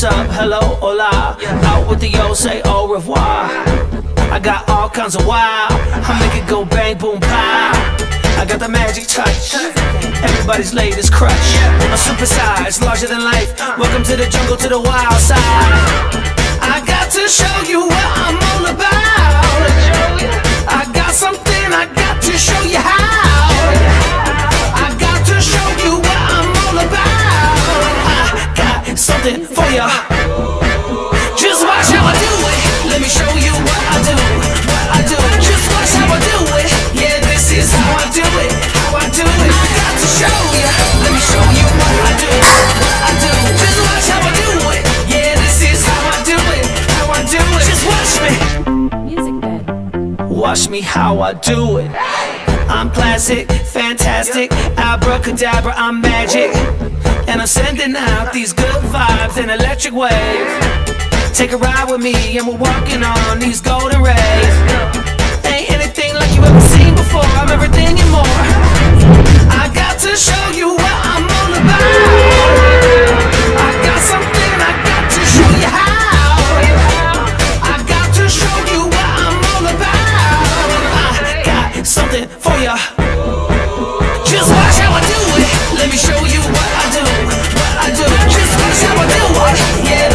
what's up, hello, hola. Out with the old, say au revoir. I got all kinds of wow. I make it go bang, boom, pow. I got the magic touch, everybody's latest crush. I'm supersized, larger than life. Welcome to the jungle, to the wild side. I got to show you what I'm all about. I got something, I got to show you how. I got to show you what I'm all about. I got something for ya. Just watch how I do it. Let me show you what I do. What I do. Just watch how I do it. Yeah, this is how I do it. How I do it. I got to show ya. Let me show you what I do. What I do. Just watch how I do it. Yeah, this is how I do it. How I do it. Just watch me. Music bed. Watch me how I do it. I'm classic, fantastic, abracadabra, I'm magic. And I'm sending out these good vibes in electric wave. Take a ride with me and we're walking on these golden rays. Ain't anything like you ever seen before, I'm everything and more. I got to show you what I'm all about. I got something, I got to show you how. I got to show you what I'm all about. I got something for ya. Just watch how I do it. Let me show you what I do. What I do. Just watch how I do it. Yeah.